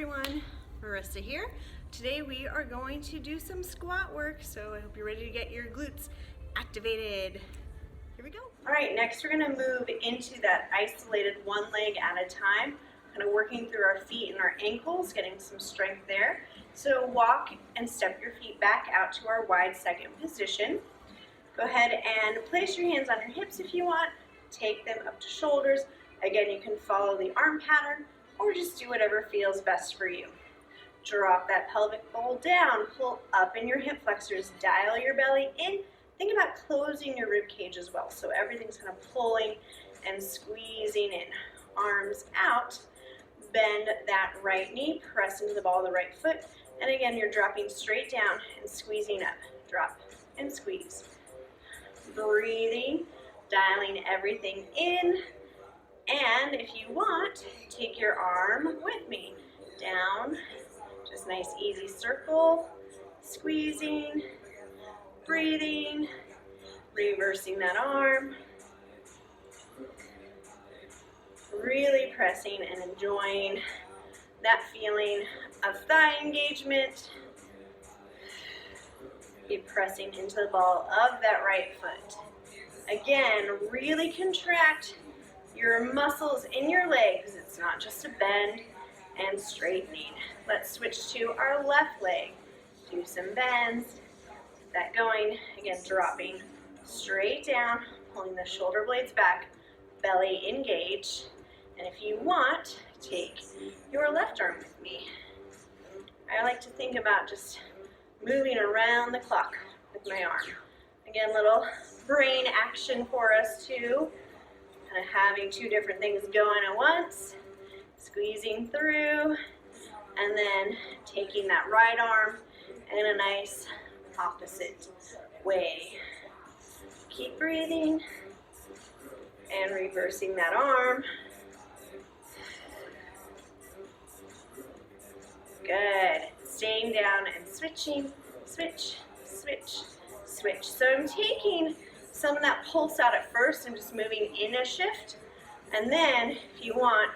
everyone, Marisa here. Today we are going to do some squat work, so I hope you're ready to get your glutes activated. Here we go. All right, next we're gonna move into that isolated one leg at a time, kind of working through our feet and our ankles, getting some strength there. So walk and step your feet back out to our wide second position. Go ahead and place your hands on your hips if you want. Take them up to shoulders. Again, you can follow the arm pattern or just do whatever feels best for you. Drop that pelvic bowl down, pull up in your hip flexors, dial your belly in. Think about closing your rib cage as well. So everything's kind of pulling and squeezing in. Arms out, bend that right knee, press into the ball of the right foot. And again, you're dropping straight down and squeezing up. Drop and squeeze. Breathing, dialing everything in. And if you want, take your arm with me. Down, just nice easy circle, squeezing, breathing, reversing that arm. Really pressing and enjoying that feeling of thigh engagement. Keep pressing into the ball of that right foot. Again, really contract your muscles in your legs. It's not just a bend and straightening. Let's switch to our left leg. Do some bends. Get that going. Again, dropping straight down, pulling the shoulder blades back, belly engaged. And if you want, take your left arm with me. I like to think about just moving around the clock with my arm. Again, little brain action for us too. Kind of having two different things going at once. Squeezing through, and then taking that right arm in a nice opposite way. Keep breathing and reversing that arm. Good. Staying down and switching, switch, switch, switch. So I'm taking some of that pulse out at first. I'm just moving in a shift. And then, if you want,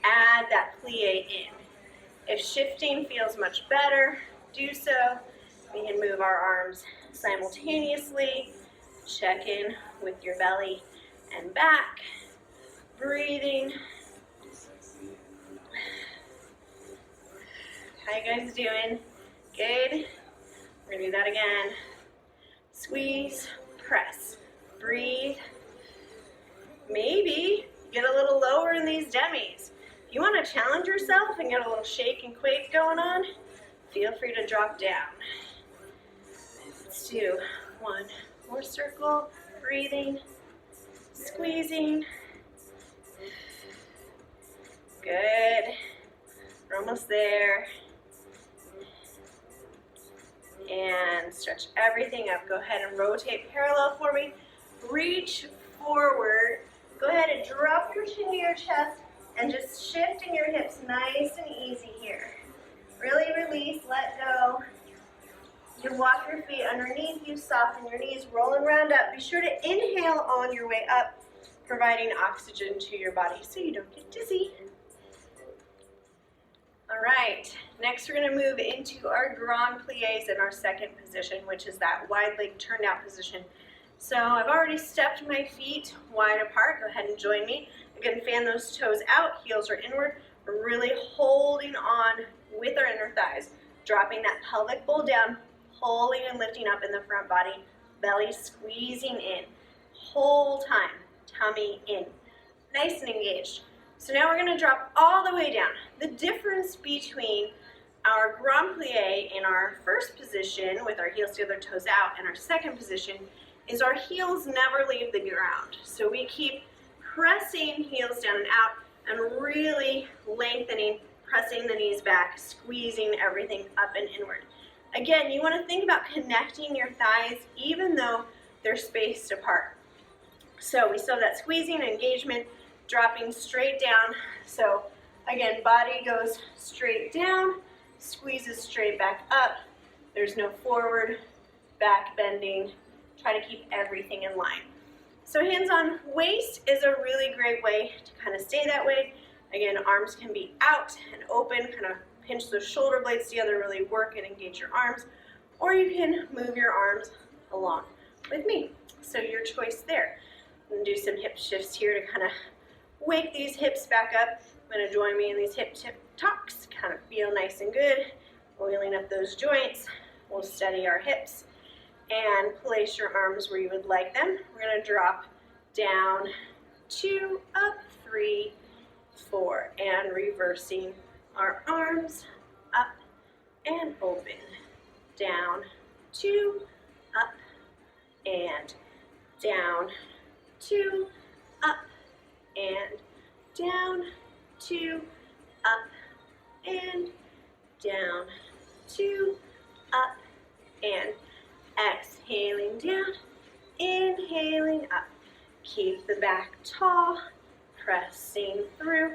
add that plie in. If shifting feels much better, do so. We can move our arms simultaneously. Check in with your belly and back. Breathing. How you guys doing? Good? We're gonna do that again. Squeeze, press, breathe. Maybe get a little lower in these demis. If you want to challenge yourself and get a little shake and quake going on, feel free to drop down. Let's do one more circle, breathing, squeezing. Good. We're almost there. And stretch everything up. Go ahead and rotate parallel for me. Reach forward. Go ahead and drop your chin to your chest and just shifting your hips nice and easy here. Really release, let go. You can walk your feet underneath you, soften your knees, roll and round up. Be sure to inhale on your way up, providing oxygen to your body so you don't get dizzy. All right, next we're gonna move into our grand plies in our second position, which is that wide leg turned out position. So I've already stepped my feet wide apart. Go ahead and join me. Again, fan those toes out, heels are inward. We're really holding on with our inner thighs, dropping that pelvic bowl down, pulling and lifting up in the front body, belly squeezing in. Whole time, tummy in. Nice and engaged. So now we're gonna drop all the way down. The difference between our grand plie in our first position with our heels together, toes out, and our second position is our heels never leave the ground. So we keep pressing heels down and out and really lengthening, pressing the knees back, squeezing everything up and inward. Again, you want to think about connecting your thighs even though they're spaced apart. So we still have that squeezing and engagement, dropping straight down. So again, body goes straight down, squeezes straight back up. There's no forward, back bending. Try to keep everything in line. So hands on waist is a really great way to kind of stay that way. Again, arms can be out and open, kind of pinch those shoulder blades together, really work and engage your arms, or you can move your arms along with me. So your choice there. And do some hip shifts here to kind of wake these hips back up. I'm going to join me in these hip talks, kind of feel nice and good, oiling up those joints. We'll steady our hips and place your arms where you would like them. We're going to drop down, 2, up, 3, 4, and reversing our arms up and open, down, 2, up, and down, 2, up, and down, 2, up, and down, 2, up, and exhaling down, inhaling up. Keep the back tall, pressing through,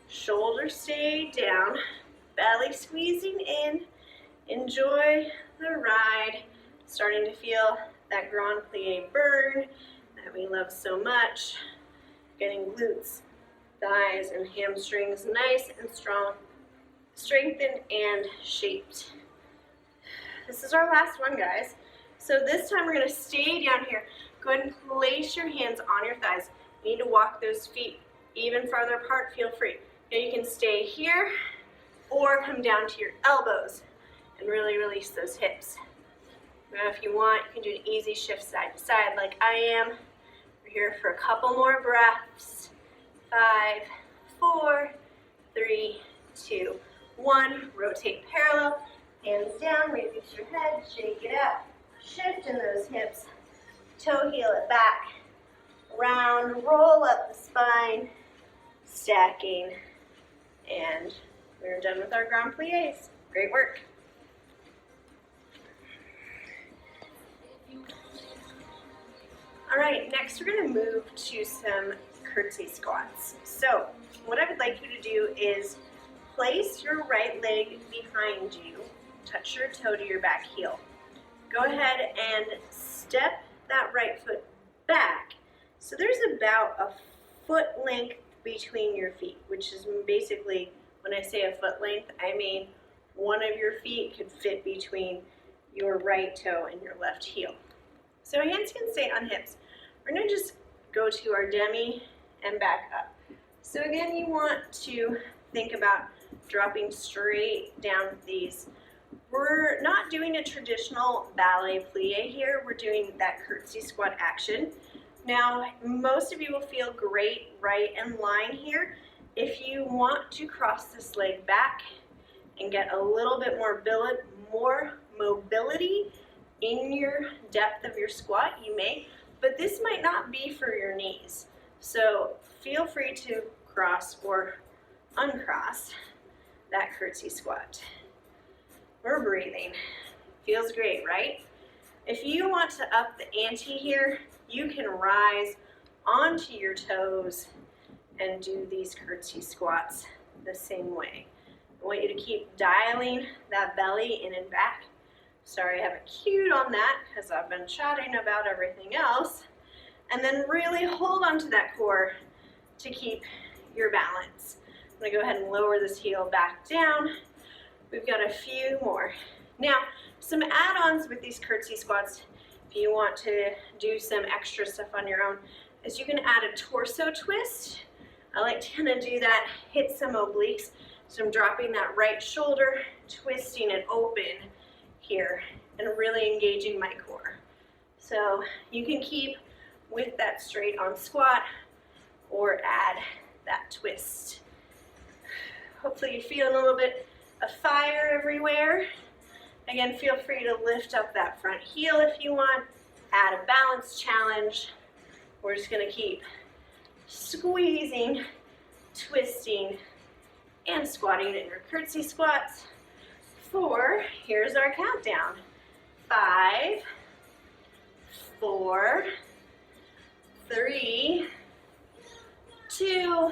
shoulders stay down, belly squeezing in. Enjoy the ride. Starting to feel that grand plie burn that we love so much. Getting glutes, thighs, and hamstrings nice and strong, strengthened and shaped. This is our last one, guys. So this time we're going to stay down here. Go ahead and place your hands on your thighs. You need to walk those feet even farther apart. Feel free. Now you can stay here or come down to your elbows and really release those hips. Now if you want, you can do an easy shift side to side like I am. We're here for a couple more breaths. 5, 4, 3, 2, 1. Rotate parallel. Hands down, release your head, shake it out. Shift in those hips. Toe heel it back. Round, roll up the spine. Stacking. And we're done with our grand pliés. Great work. All right, next we're going to move to some curtsy squats. So what I would like you to do is place your right leg behind you, touch your toe to your back heel. Go ahead and step that right foot back. So there's about a foot length between your feet, which is basically, when I say a foot length, I mean one of your feet could fit between your right toe and your left heel. So hands can stay on hips. We're going to just go to our demi and back up. So again, you want to think about dropping straight down these. We're not doing a traditional ballet plie here. We're doing that curtsy squat action. Now, most of you will feel great right in line here. If you want to cross this leg back and get a little bit more mobility in your depth of your squat, you may, but this might not be for your knees. So feel free to cross or uncross that curtsy squat. We're breathing. Feels great, right? If you want to up the ante here, you can rise onto your toes and do these curtsy squats the same way. I want you to keep dialing that belly in and back. Sorry, I haven't cued on that because I've been chatting about everything else. And then really hold on to that core to keep your balance. I'm going to go ahead and lower this heel back down. We've got a few more. Now, some add-ons with these curtsy squats, if you want to do some extra stuff on your own, is you can add a torso twist. I like to kind of do that, hit some obliques. So I'm dropping that right shoulder, twisting it open here, and really engaging my core. So you can keep with that straight on squat or add that twist. Hopefully you're feeling a little bit of fire everywhere. Again, feel free to lift up that front heel if you want. Add a balance challenge. We're just going to keep squeezing, twisting, and squatting in your curtsy squats. 4, here's our countdown. 5, 4, 3, 2,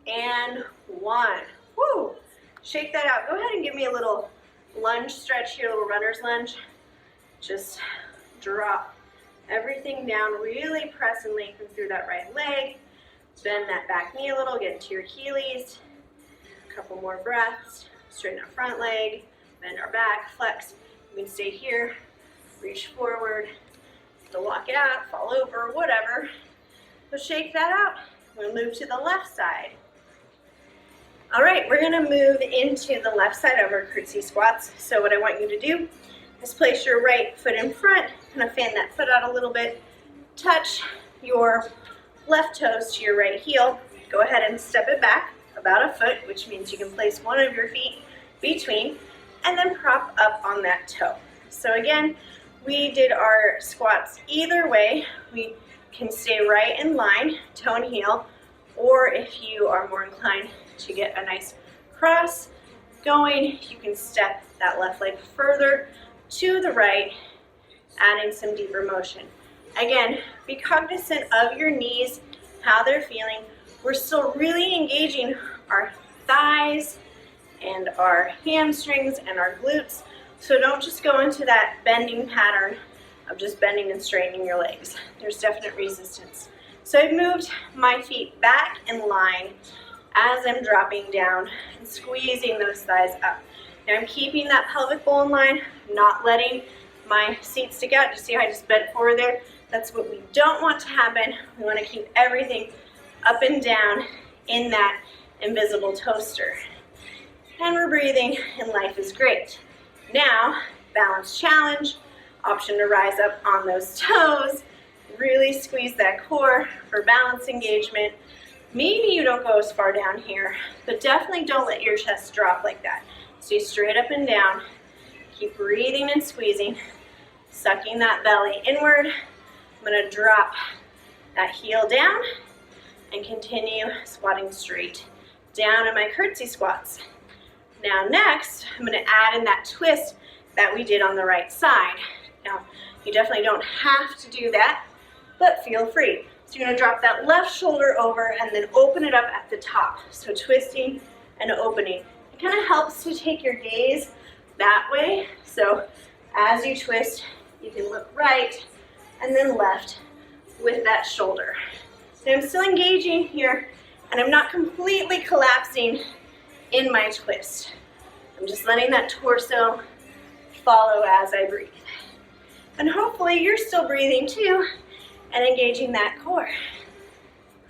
and 1. Woo! Shake that out. Go ahead and give me a little lunge stretch here, a little runner's lunge. Just drop everything down, really press and lengthen through that right leg. Bend that back knee a little, get into your Heelys. A couple more breaths. straighten our front leg, bend our back, flex. We can stay here, reach forward, to walk it out, fall over, whatever. So shake that out. We'll move to the left side. All right, we're gonna move into the left side of our curtsy squats. So what I want you to do is place your right foot in front, kind of fan that foot out a little bit, touch your left toes to your right heel. Go ahead and step it back about a foot, which means you can place one of your feet between, and then prop up on that toe. So again, we did our squats either way. We can stay right in line, toe and heel, or if you are more inclined to get a nice cross going, you can step that left leg further to the right, adding some deeper motion. Again, be cognizant of your knees, how they're feeling. We're still really engaging our thighs and our hamstrings and our glutes. So don't just go into that bending pattern of just bending and straightening your legs. There's definite resistance. So I've moved my feet back in line as I'm dropping down and squeezing those thighs up. Now I'm keeping that pelvic bowl in line, not letting my seat stick out. You see how I just bent forward there? That's what we don't want to happen. We want to keep everything up and down in that invisible toaster. And we're breathing, and life is great. Now, balance challenge, option to rise up on those toes, really squeeze that core for balance engagement. Maybe you don't go as far down here, but definitely don't let your chest drop like that. Stay straight up and down, keep breathing and squeezing, sucking that belly inward. I'm gonna drop that heel down and continue squatting straight down in my curtsy squats. Now next, I'm gonna add in that twist that we did on the right side. Now, you definitely don't have to do that, but feel free. So you're gonna drop that left shoulder over and then open it up at the top. So twisting and opening. It kind of helps to take your gaze that way. So as you twist, you can look right and then left with that shoulder. So I'm still engaging here, and I'm not completely collapsing in my twist. I'm just letting that torso follow as I breathe. And hopefully you're still breathing too and engaging that core.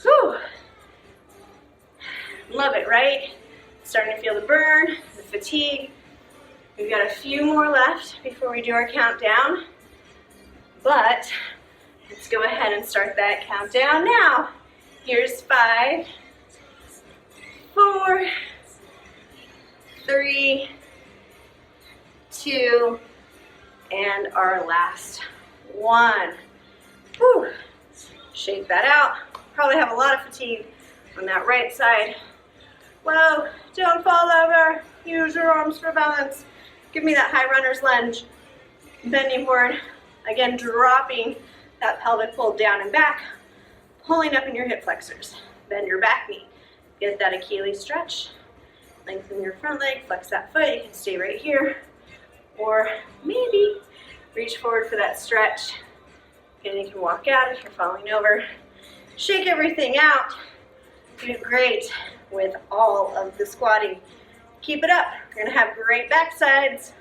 Whew. Love it, right? Starting to feel the burn, the fatigue. We've got a few more left before we do our countdown, but let's go ahead and start that countdown now. Here's 5, 4, 3, 2, and our last one. Whew. Shake that out. Probably have a lot of fatigue on that right side. Whoa, don't fall over. Use your arms for balance. Give me that high runner's lunge. Bending forward. Again, dropping that pelvic fold down and back. Pulling up in your hip flexors. Bend your back knee. Get that Achilles stretch. Lengthen your front leg, flex that foot. You can stay right here. Or maybe reach forward for that stretch. And you can walk out if you're falling over. Shake everything out. Do great with all of the squatting. Keep it up. You're gonna have great back sides.